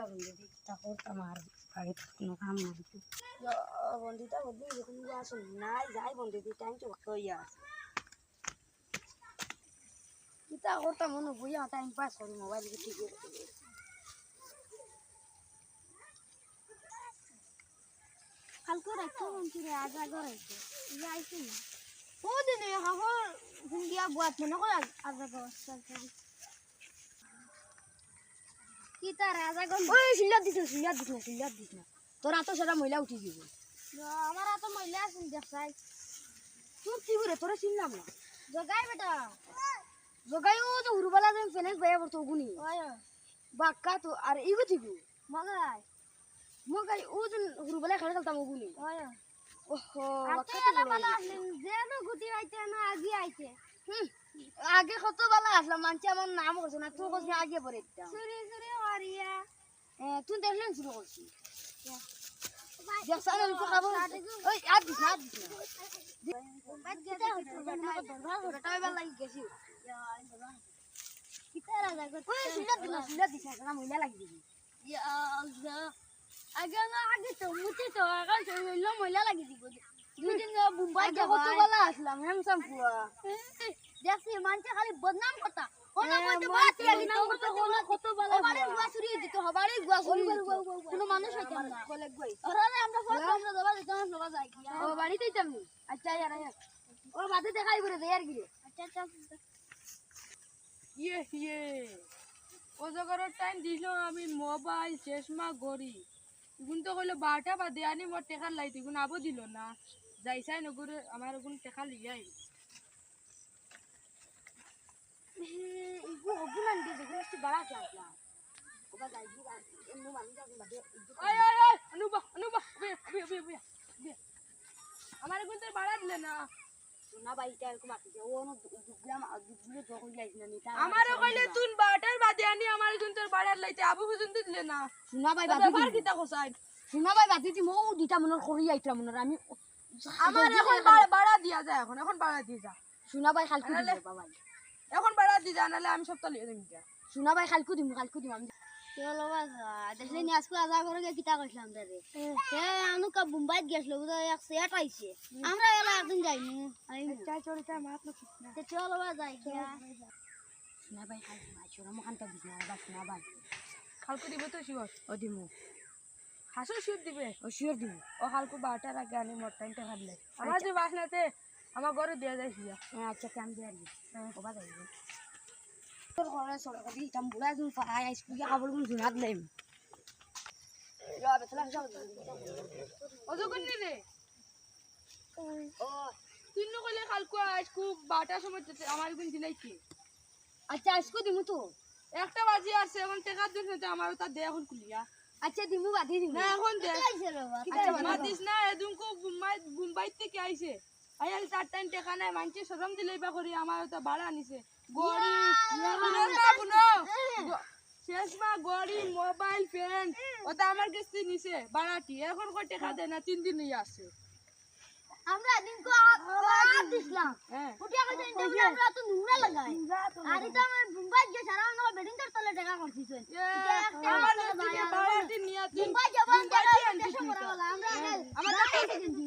বন্ধু তারপর আমার বাড়িতে কোনো কাম নাই বন্ধুটা বন্ধু এরকম আসুন নাই যাই বন্ধু টাইম তো কইয়া আছে কিতা করতাম মনে বইয়া টাইম পাস করি মোবাইল ঠিক কালকে রাখতো মন্ত্রী আজ আগে রাখতো যাইছি না ও দিন হাফর জিন্দিয়া বুয়াত মনে করে আজ আগে কিতা রাজা গন ওই সিল্লাত দিছ না তোর আতো সেটা মহিলা উঠি দিব আমার আতো মহিলা আছে দেখছাই তুই কি করে তোরা চিনলাম না জগাই বেটা জগাই ও তো হুরবালা দেন ফেনেক ভাইয়া বলতো গুনি ওই বাক্কা তো আর ইগো থিগু মগাই ও যে হুরবালা খেলা চলতাম গুনি ওই ওহো বাক্কা তো বালা আসলেন যে না গুটি আইতে না আগে আইতে আগে কত বালা আসলাম মানছি আমার নাম করছ না তুই কইছিস আগে পড়ে দিতাম সুরে সুরে হারিয়া তুই দেখলেন শুরু করছি দেখছ আমি তো খাবো ওই আর দিস না বাদ গেছে দরবার হটাই বালা লাগি গেছি কিতা রাজা ওই সিলা দিছ না মহিলা লাগি দিবি ইয়া আল্লাহ আগে তো মুতি তো আগে তো মহিলা লাগি দিব দুদিন মুম্বাই কে কত বালা আসলাম হ্যাংসাম পুয়া দেখছি মানছে খালি বদনাম কথা কোন কইতে বাতি আলি নাম করতে কোন কত বালা হবারে গুয়াসুরি দিতে হবারে গুয়াসুরি কোন মানুষ হইতো না বলে গই আরে আমরা ফোন আমরা দবা দিতে না লগা যাই কি ও বাড়িতেই তুমি আচ্ছা यार ও বাদে দেখাই করে দে আর কি আচ্ছা ইয়ে ও জগর টাইম দিলো আমি মোবাইল চশমা ঘড়ি গুণ তো কইলো 12টা বাদে আনি মোর টেকা লাইতি গুণ আবো দিল না যাইছাই নগরে আমার গুণ টেকা লিয়াই ইগো অগুলান দি দেখুন একটু বড় ক্লাসলা ওবা যাইবি এমন মানুষ যাবে বাদে ওই অনুবা বে আমার গুণ তো বাড়া দিলে না না ভাই এটা এরকম আছে ও না দুগলাম দুগলে যখন যাইছ না নিতা আমারে কইলে তুই 12টার বাদে আনি আমার গুণ তোর বাড়ার লাইতে আবু হুজুন দিলে না না ভাই বাদি বার কিতা কসাই শোনা ভাই বাদি দি মো দিতা মনের করি আইতা মনের আমি আমার এখন বাড়া দিয়া যায় এখন বাড়া দিয়ে যা শোনা ভাই কালকে দিব ভাই এখন বাড়া দিয়ে যা নালে আমি সপ্তাহ লিয়ে দেব যা শোনা ভাই কালকে দিব আমি চলো বাবা দেখলে নি আজকে আজা করে কিতা কইলাম তারে সে আনু কা মুম্বাই গেছলো তো এক সেট আইছে আমরা এলা একদিন যাইমু চাই চড়িটা মাত না তে চলো বাবা যাই শোনা ভাই কালকে মাছরা মখানটা দিছ না বাস না ভাই কালকে দিব তো শিওর ও দিমু হাসু শিওর দিবে ও শিওর দিব ও কালকে 12টার আগে আনি মোর টাইমটা হারলে আমার যে বাসনাতে আমার ঘরে দেয়া যাইছি আচ্ছা কাম দিয়ে আনি ওবা যাইবো তোর ঘরে সরে কবি কাম বুলা দিন ফাই স্কুল খাবল গুন জুনাত লাইম ইয়া বেতলা সব ও যখন রে ও তুই ন কইলে কালকে আজকু 12টার সময় আমার গুণ দিলাইছি আচ্ছা আজকে দিমু তো একটা বাজি আছে এখন টাকা দিছ না আমার তা দে এখন কুলিয়া আচ্ছা দিমু বাদি দিমু না এখন দে আচ্ছা মাদিস না এদুনকো মুম্বাই থেকে আইছে আইয়াল তার টাইম টাকা নাই মানছে শরম দিলেইবা করি আমার তো ভাড়া আনিছে গড়ি বুনো চশমা গড়ি মোবাইল ফ্যান ওটা আমার কাছে নিছে ভাড়াটি এখন কত টাকা দেয় না 3 দিনই আছে আমরা দিনকো দিছলাম ওটা কইছে ইন্টারভিউ আমরা তো নুরা লাগাই আর এটা আমার মুম্বাই যে সারা আমরা বেডিং তার তলে টাকা করছিছেন আমার ভাড়াটি নিয়া 3 মুম্বাই যাবেন আমরা টাকা দিছি